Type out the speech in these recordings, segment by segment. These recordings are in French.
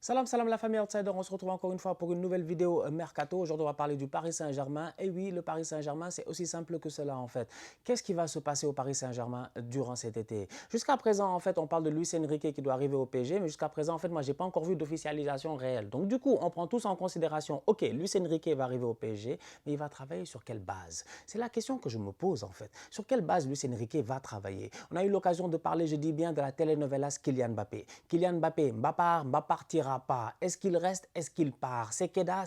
Salam, salam la famille Outsider, on se retrouve encore une fois pour une nouvelle vidéo Mercato. Aujourd'hui, on va parler du Paris Saint-Germain. Et oui, le Paris Saint-Germain, c'est aussi simple que cela en fait. Qu'est-ce qui va se passer au Paris Saint-Germain durant cet été? Jusqu'à présent, en fait, on parle de Luis Enrique qui doit arriver au PSG, mais jusqu'à présent, en fait, moi, j'ai pas encore vu d'officialisation réelle. Donc, du coup, on prend tous en considération, ok, Luis Enrique va arriver au PSG, mais il va travailler sur quelle base? C'est la question que je me pose en fait. Sur quelle base Luis Enrique va travailler? On a eu l'occasion de parler, je dis bien, de la telenovelas Kylian Mbappé. Kylian Mbappé, Mbappé partira pas. Est-ce qu'il reste? Est-ce qu'il part? C'est Keda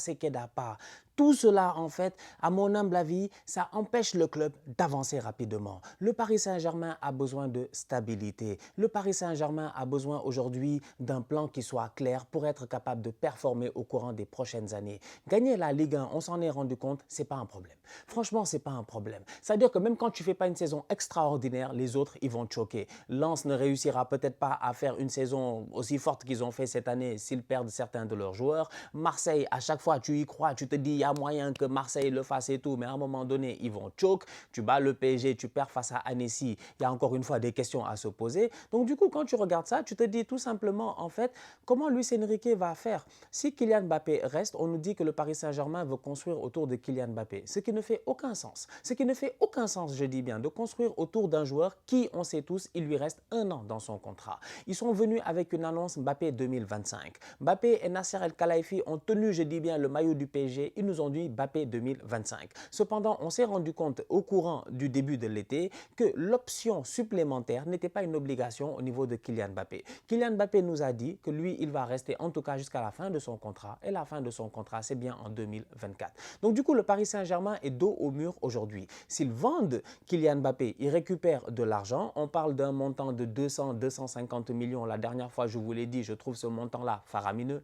pas. Tout cela, en fait, à mon humble avis, ça empêche le club d'avancer rapidement. Le Paris Saint-Germain a besoin de stabilité. Le Paris Saint-Germain a besoin aujourd'hui d'un plan qui soit clair pour être capable de performer au courant des prochaines années. Gagner la Ligue 1, on s'en est rendu compte, c'est pas un problème. Franchement, c'est pas un problème. C'est-à-dire que même quand tu fais pas une saison extraordinaire, les autres, ils vont te choquer. Lens ne réussira peut-être pas à faire une saison aussi forte qu'ils ont fait cette année s'ils perdent certains de leurs joueurs. Marseille, à chaque fois, tu y crois, tu te dis, il y a moyen que Marseille le fasse et tout, mais à un moment donné, ils vont choke. Tu bats le PSG, tu perds face à Annecy. Il y a encore une fois des questions à se poser. Donc, du coup, quand tu regardes ça, tu te dis tout simplement, en fait, comment Luis Enrique va faire? Si Kylian Mbappé reste, on nous dit que le Paris Saint-Germain veut construire autour de Kylian Mbappé, ce qui ne fait aucun sens. Ce qui ne fait aucun sens, je dis bien, de construire autour d'un joueur qui, on sait tous, il lui reste un an dans son contrat. Ils sont venus avec une annonce Mbappé 2025. Mbappé et Nasser El Khelaifi ont tenu, je dis bien, le maillot du PSG. Ils nous ont dit Mbappé 2025. Cependant, on s'est rendu compte au courant du début de l'été que l'option supplémentaire n'était pas une obligation au niveau de Kylian Mbappé. Kylian Mbappé nous a dit que lui, il va rester en tout cas jusqu'à la fin de son contrat. Et la fin de son contrat, c'est bien en 2024. Donc du coup, le Paris Saint-Germain est dos au mur aujourd'hui. S'ils vendent Kylian Mbappé, ils récupèrent de l'argent. On parle d'un montant de 200-250 millions. La dernière fois, je vous l'ai dit, je trouve ce montant-là faramineux.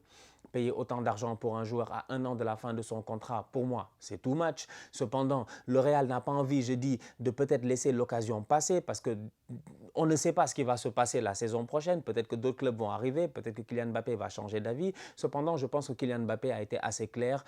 Payer autant d'argent pour un joueur à un an de la fin de son contrat, pour moi, c'est too much. Cependant, le Real n'a pas envie, je dis, de peut-être laisser l'occasion passer parce que on ne sait pas ce qui va se passer la saison prochaine. Peut-être que d'autres clubs vont arriver, peut-être que Kylian Mbappé va changer d'avis. Cependant, je pense que Kylian Mbappé a été assez clair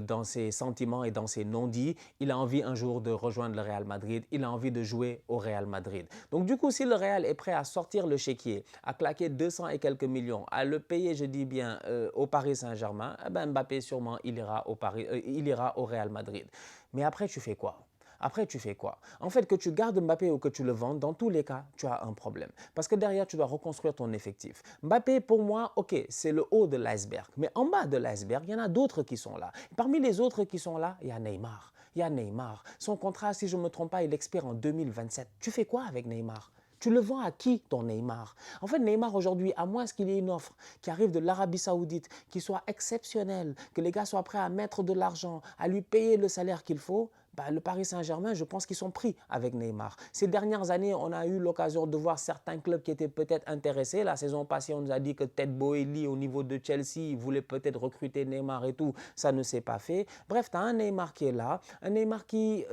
dans ses sentiments et dans ses non-dits. Il a envie un jour de rejoindre le Real Madrid. Il a envie de jouer au Real Madrid. Donc du coup, si le Real est prêt à sortir le chéquier, à claquer 200 et quelques millions, à le payer, je dis bien, au Paris Saint-Germain, eh ben Mbappé, sûrement, il ira au Real Madrid. Mais après, tu fais quoi? Après, tu fais quoi? En fait, que tu gardes Mbappé ou que tu le vendes, dans tous les cas, tu as un problème. Parce que derrière, tu dois reconstruire ton effectif. Mbappé, pour moi, ok, c'est le haut de l'iceberg. Mais en bas de l'iceberg, il y en a d'autres qui sont là. Et parmi les autres qui sont là, il y a Neymar. Il y a Neymar. Son contrat, si je ne me trompe pas, il expire en 2027. Tu fais quoi avec Neymar? Tu le vends à qui, ton Neymar? En fait, Neymar aujourd'hui, à moins qu'il y ait une offre qui arrive de l'Arabie Saoudite, qui soit exceptionnelle, que les gars soient prêts à mettre de l'argent, à lui payer le salaire qu'il faut, bah, le Paris Saint-Germain, je pense qu'ils sont pris avec Neymar. Ces dernières années, on a eu l'occasion de voir certains clubs qui étaient peut-être intéressés. La saison passée, on nous a dit que Ted Boehly, au niveau de Chelsea, voulait peut-être recruter Neymar et tout. Ça ne s'est pas fait. Bref, tu as un Neymar qui est là, un Neymar qui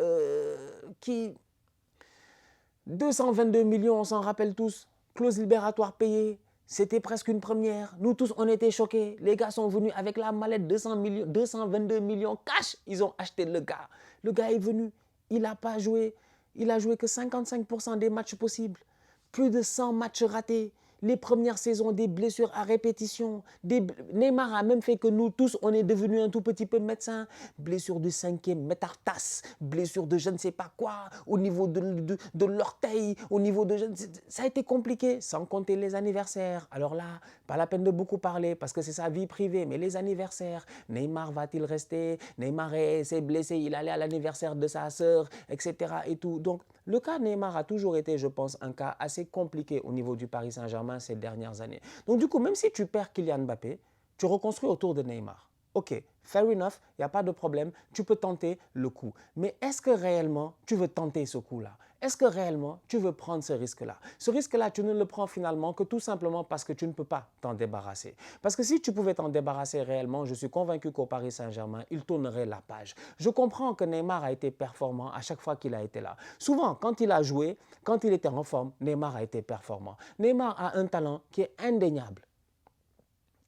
222 millions, on s'en rappelle tous. Clause libératoire payée. C'était presque une première. Nous tous, on était choqués. Les gars sont venus avec la mallette 200 millions, 222 millions cash. Ils ont acheté le gars. Le gars est venu. Il n'a pas joué. Il a joué que 55% des matchs possibles. Plus de 100 matchs ratés. Les premières saisons, des blessures à répétition. Neymar a même fait que nous tous, on est devenus un tout petit peu médecins. Blessure du cinquième métatarse, blessure de je ne sais pas quoi, au niveau de l'orteil, au niveau de... Ça a été compliqué, sans compter les anniversaires. Alors là, pas la peine de beaucoup parler parce que c'est sa vie privée, mais les anniversaires, Neymar va-t-il rester? Neymar s'est blessé, il allait à l'anniversaire de sa sœur, etc. et tout. Donc, le cas Neymar a toujours été, je pense, un cas assez compliqué au niveau du Paris Saint-Germain ces dernières années. Donc du coup, même si tu perds Kylian Mbappé, tu reconstruis autour de Neymar. Ok, fair enough, il n'y a pas de problème, tu peux tenter le coup. Mais est-ce que réellement tu veux tenter ce coup-là? Est-ce que réellement tu veux prendre ce risque-là? Ce risque-là, tu ne le prends finalement que tout simplement parce que tu ne peux pas t'en débarrasser. Parce que si tu pouvais t'en débarrasser réellement, je suis convaincu qu'au Paris Saint-Germain, il tournerait la page. Je comprends que Neymar a été performant à chaque fois qu'il a été là. Souvent, quand il a joué, quand il était en forme, Neymar a été performant. Neymar a un talent qui est indéniable.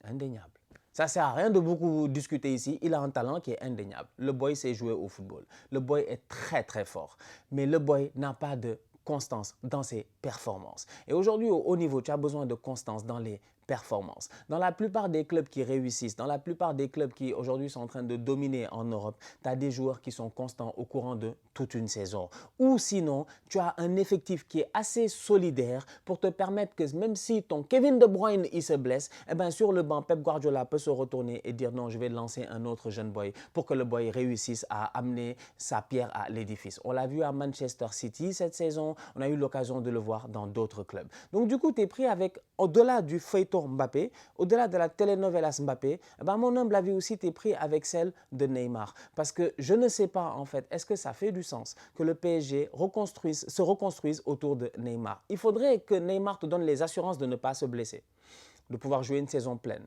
Indéniable. Ça ne sert à rien de beaucoup discuter ici. Il a un talent qui est indéniable. Le boy sait jouer au football. Le boy est très très fort. Mais le boy n'a pas de constance dans ses performances. Et aujourd'hui, au haut niveau, tu as besoin de constance dans les performance. Dans la plupart des clubs qui réussissent, dans la plupart des clubs qui aujourd'hui sont en train de dominer en Europe, tu as des joueurs qui sont constants au courant de toute une saison. Ou sinon, tu as un effectif qui est assez solidaire pour te permettre que même si ton Kevin De Bruyne il se blesse, eh ben sur le banc, Pep Guardiola peut se retourner et dire non, je vais lancer un autre jeune boy pour que le boy réussisse à amener sa pierre à l'édifice. On l'a vu à Manchester City cette saison, on a eu l'occasion de le voir dans d'autres clubs. Donc du coup, tu es pris avec, au-delà du feuilleton Mbappé, au-delà de la telenovelas Mbappé, eh ben, mon humble avis aussi, tu es pris avec celle de Neymar. Parce que je ne sais pas en fait, est-ce que ça fait du sens que le PSG se reconstruise autour de Neymar? Il faudrait que Neymar te donne les assurances de ne pas se blesser, de pouvoir jouer une saison pleine,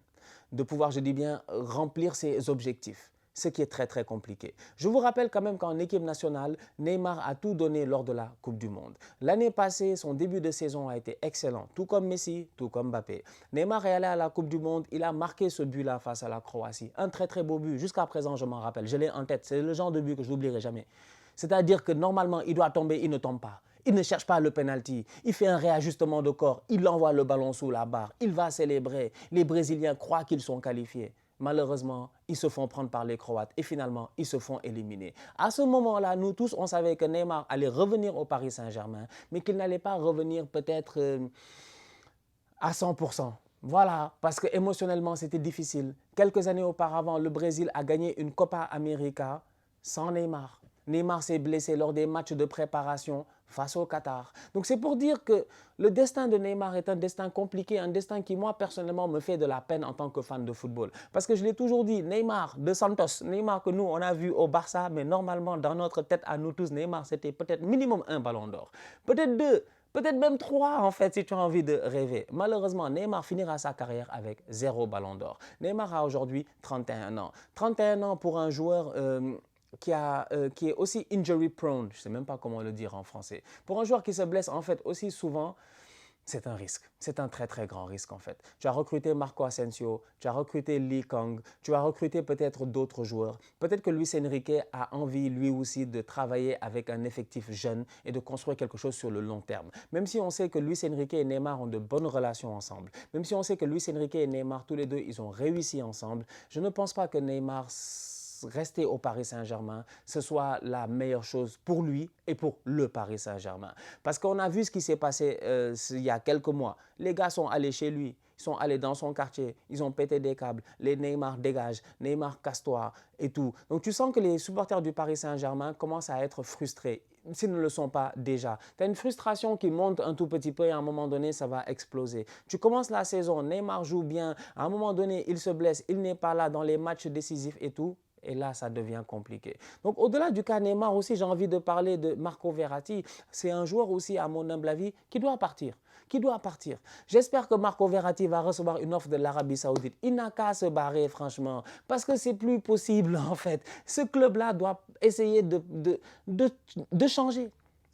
de pouvoir, je dis bien, remplir ses objectifs, ce qui est très très compliqué. Je vous rappelle quand même qu'en équipe nationale, Neymar a tout donné lors de la Coupe du Monde. L'année passée, son début de saison a été excellent, tout comme Messi, tout comme Mbappé. Neymar est allé à la Coupe du Monde, il a marqué ce but-là face à la Croatie. Un très très beau but, jusqu'à présent je m'en rappelle, je l'ai en tête, c'est le genre de but que je n'oublierai jamais. C'est-à-dire que normalement, il doit tomber, il ne tombe pas. Il ne cherche pas le penalty. Il fait un réajustement de corps. Il envoie le ballon sous la barre. Il va célébrer. Les Brésiliens croient qu'ils sont qualifiés. Malheureusement, ils se font prendre par les Croates et finalement, ils se font éliminer. À ce moment-là, nous tous, on savait que Neymar allait revenir au Paris Saint-Germain, mais qu'il n'allait pas revenir peut-être à 100%. Voilà, parce que émotionnellement, c'était difficile. Quelques années auparavant, le Brésil a gagné une Copa América sans Neymar. Neymar s'est blessé lors des matchs de préparation face au Qatar. Donc c'est pour dire que le destin de Neymar est un destin compliqué, un destin qui moi personnellement me fait de la peine en tant que fan de football. Parce que je l'ai toujours dit, Neymar de Santos, Neymar que nous on a vu au Barça, mais normalement dans notre tête à nous tous, Neymar c'était peut-être minimum un ballon d'or, peut-être deux, peut-être même trois en fait si tu as envie de rêver. Malheureusement, Neymar finira sa carrière avec 0 ballon d'or. Neymar a aujourd'hui 31 ans. 31 ans pour un joueur qui est aussi injury prone, je ne sais même pas comment le dire en français. Pour un joueur qui se blesse en fait aussi souvent, c'est un risque. C'est un très très grand risque en fait. Tu as recruté Marco Asensio, tu as recruté Lee Kang, tu as recruté peut-être d'autres joueurs. Peut-être que Luis Enrique a envie lui aussi de travailler avec un effectif jeune et de construire quelque chose sur le long terme. Même si on sait que Luis Enrique et Neymar ont de bonnes relations ensemble, même si on sait que Luis Enrique et Neymar tous les deux ils ont réussi ensemble, je ne pense pas que Neymar rester au Paris Saint-Germain, ce soit la meilleure chose pour lui et pour le Paris Saint-Germain. Parce qu'on a vu ce qui s'est passé il y a quelques mois. Les gars sont allés chez lui, ils sont allés dans son quartier, ils ont pété des câbles, les Neymar dégagent, Neymar casse-toi et tout. Donc tu sens que les supporters du Paris Saint-Germain commencent à être frustrés, s'ils ne le sont pas déjà. Tu as une frustration qui monte un tout petit peu et à un moment donné, ça va exploser. Tu commences la saison, Neymar joue bien, à un moment donné, il se blesse, il n'est pas là dans les matchs décisifs et tout. Et là, ça devient compliqué. Donc, au-delà du cas Neymar aussi, j'ai envie de parler de Marco Verratti. C'est un joueur aussi, à mon humble avis, qui doit partir. Qui doit partir. J'espère que Marco Verratti va recevoir une offre de l'Arabie Saoudite. Il n'a qu'à se barrer, franchement, parce que c'est plus possible, en fait. Ce club-là doit essayer de changer.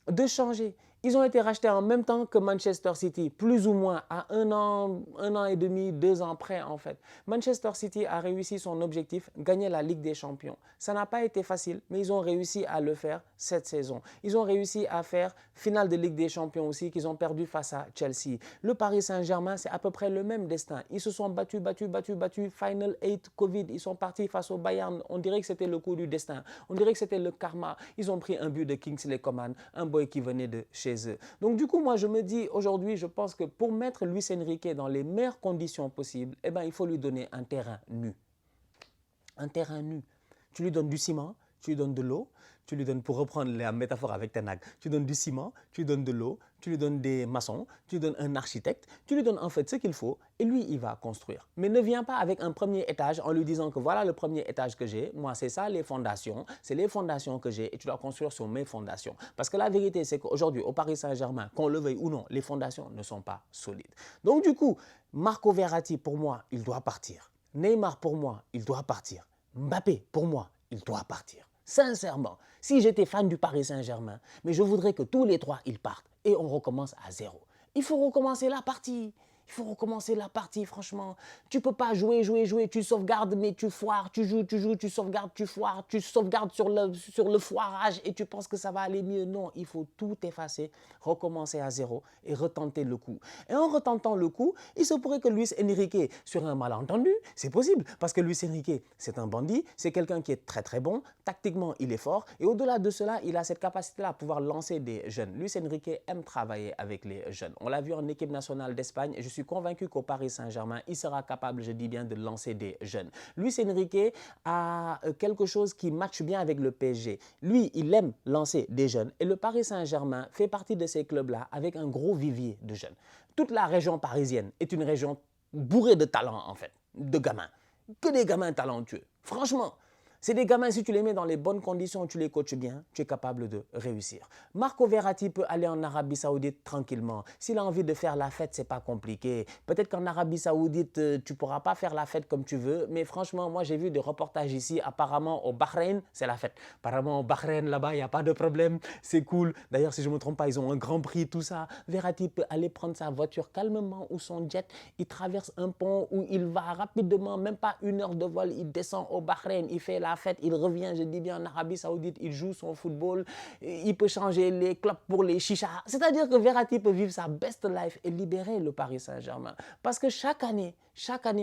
De changer. Ils ont été rachetés en même temps que Manchester City, plus ou moins à un an et demi, 2 ans près en fait. Manchester City a réussi son objectif, gagner la Ligue des Champions. Ça n'a pas été facile, mais ils ont réussi à le faire cette saison. Ils ont réussi à faire finale de Ligue des Champions aussi, qu'ils ont perdu face à Chelsea. Le Paris Saint-Germain, c'est à peu près le même destin. Ils se sont battus, Final 8, Covid, ils sont partis face au Bayern. On dirait que c'était le coup du destin. On dirait que c'était le karma. Ils ont pris un but de Kingsley Coman, un boy qui venait de chez eux. Donc du coup, moi je me dis aujourd'hui, je pense que pour mettre Luis Enrique dans les meilleures conditions possibles, eh ben, il faut lui donner un terrain nu. Un terrain nu. Tu lui donnes du ciment, tu lui donnes de l'eau, tu lui donnes, pour reprendre la métaphore avec Ten Hag, tu donnes du ciment, tu lui donnes de l'eau, tu lui donnes des maçons, tu lui donnes un architecte, tu lui donnes en fait ce qu'il faut et lui, il va construire. Mais ne viens pas avec un premier étage en lui disant que voilà le premier étage que j'ai, moi c'est ça les fondations, c'est les fondations que j'ai et tu dois construire sur mes fondations. Parce que la vérité, c'est qu'aujourd'hui, au Paris Saint-Germain, qu'on le veuille ou non, les fondations ne sont pas solides. Donc du coup, Marco Verratti, pour moi, il doit partir. Neymar, pour moi, il doit partir. Mbappé, pour moi, il doit partir. Sincèrement, si j'étais fan du Paris Saint-Germain, mais je voudrais que tous les trois, ils partent et on recommence à zéro. Il faut recommencer la partie. Il faut recommencer la partie, franchement. Tu peux pas jouer, jouer, jouer. Tu sauvegardes, mais tu foires. Tu joues, tu sauvegardes, tu foires. Tu sauvegardes sur le foirage et tu penses que ça va aller mieux. Non, il faut tout effacer, recommencer à zéro et retenter le coup. Et en retentant le coup, il se pourrait que Luis Enrique, sur un malentendu, c'est possible. Parce que Luis Enrique, c'est un bandit. C'est quelqu'un qui est très, très bon. Tactiquement, il est fort. Et au-delà de cela, il a cette capacité-là à pouvoir lancer des jeunes. Luis Enrique aime travailler avec les jeunes. On l'a vu en équipe nationale d'Espagne et je suis convaincu qu'au Paris Saint-Germain, il sera capable, je dis bien, de lancer des jeunes. Luis Enrique a quelque chose qui matche bien avec le PSG. Lui, il aime lancer des jeunes et le Paris Saint-Germain fait partie de ces clubs-là avec un gros vivier de jeunes. Toute la région parisienne est une région bourrée de talents, en fait, de gamins. Que des gamins talentueux. Franchement, c'est des gamins, si tu les mets dans les bonnes conditions, tu les coaches bien, tu es capable de réussir. Marco Verratti peut aller en Arabie Saoudite tranquillement. S'il a envie de faire la fête, c'est pas compliqué. Peut-être qu'en Arabie Saoudite, tu pourras pas faire la fête comme tu veux, mais franchement, moi j'ai vu des reportages ici, apparemment au Bahreïn, c'est la fête. Apparemment au Bahreïn, là-bas, il n'y a pas de problème, c'est cool. D'ailleurs, si je ne me trompe pas, ils ont un grand prix, tout ça. Verratti peut aller prendre sa voiture calmement ou son jet, il traverse un pont où il va rapidement, même pas 1 heure de vol, il descend au Bahreïn, il fait la fête, il revient, je dis bien, en Arabie Saoudite, il joue son football, il peut changer les clubs pour les chichas. C'est-à-dire que Verratti peut vivre sa best life et libérer le Paris Saint-Germain. Parce que chaque année,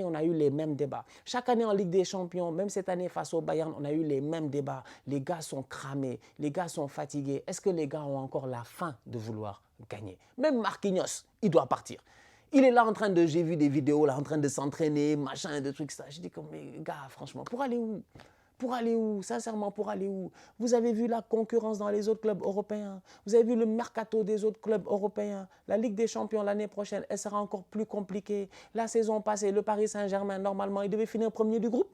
on a eu les mêmes débats. Chaque année en Ligue des Champions, même cette année face au Bayern, on a eu les mêmes débats. Les gars sont cramés, les gars sont fatigués. Est-ce que les gars ont encore la faim de vouloir gagner? Même Marquinhos, il doit partir. Il est là en train de, j'ai vu des vidéos, là en train de s'entraîner, machin, des trucs, ça. Je dis comme, mais gars, franchement, pour aller où? Pour aller où? Sincèrement, pour aller où? Vous avez vu la concurrence dans les autres clubs européens. Vous avez vu le mercato des autres clubs européens. La Ligue des Champions l'année prochaine, elle sera encore plus compliquée. La saison passée, le Paris Saint-Germain, normalement, il devait finir premier du groupe.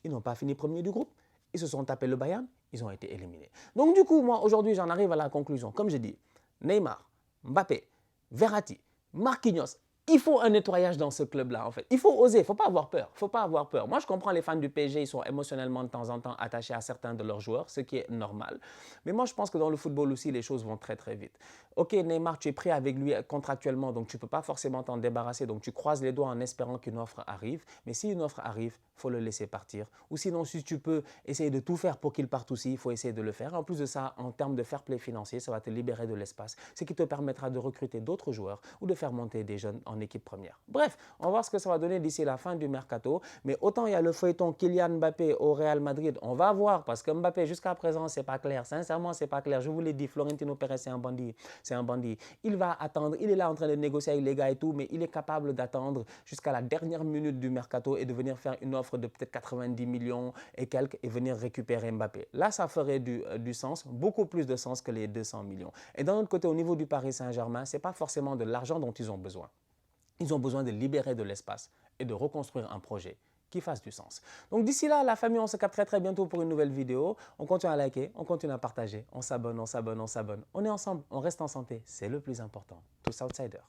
Ils n'ont pas fini premier du groupe. Ils se sont tapés le Bayern. Ils ont été éliminés. Donc du coup, moi, aujourd'hui, j'en arrive à la conclusion. Comme j'ai dit, Neymar, Mbappé, Verratti, Marquinhos, il faut un nettoyage dans ce club-là, en fait. Il faut oser, il ne faut pas avoir peur. Faut pas avoir peur. Moi, je comprends les fans du PSG, ils sont émotionnellement de temps en temps attachés à certains de leurs joueurs, ce qui est normal. Mais moi, je pense que dans le football aussi, les choses vont très, très vite. Ok, Neymar, tu es pris avec lui contractuellement, donc tu ne peux pas forcément t'en débarrasser. Donc, tu croises les doigts en espérant qu'une offre arrive. Mais si une offre arrive, il faut le laisser partir. Ou sinon, si tu peux essayer de tout faire pour qu'il parte aussi, il faut essayer de le faire. En plus de ça, en termes de fair play financier, ça va te libérer de l'espace, ce qui te permettra de recruter d'autres joueurs ou de faire monter des jeunes en équipe première. Bref, on va voir ce que ça va donner d'ici la fin du mercato. Mais autant il y a le feuilleton Kylian Mbappé au Real Madrid, on va voir parce que Mbappé, jusqu'à présent, c'est pas clair. Sincèrement, c'est pas clair. Je vous l'ai dit, Florentino Pérez, c'est un bandit. C'est un bandit. Il va attendre. Il est là en train de négocier avec les gars et tout, mais il est capable d'attendre jusqu'à la dernière minute du mercato et de venir faire une offre de peut-être 90 millions et quelques et venir récupérer Mbappé. Là, ça ferait du sens, beaucoup plus de sens que les 200 millions. Et d'un autre côté, au niveau du Paris Saint-Germain, ce n'est pas forcément de l'argent dont ils ont besoin. Ils ont besoin de libérer de l'espace et de reconstruire un projet qui fasse du sens. Donc d'ici là, la famille, on se capte très très bientôt pour une nouvelle vidéo. On continue à liker, on continue à partager, on s'abonne, on s'abonne, on s'abonne. On est ensemble, on reste en santé, c'est le plus important. Tous outsiders.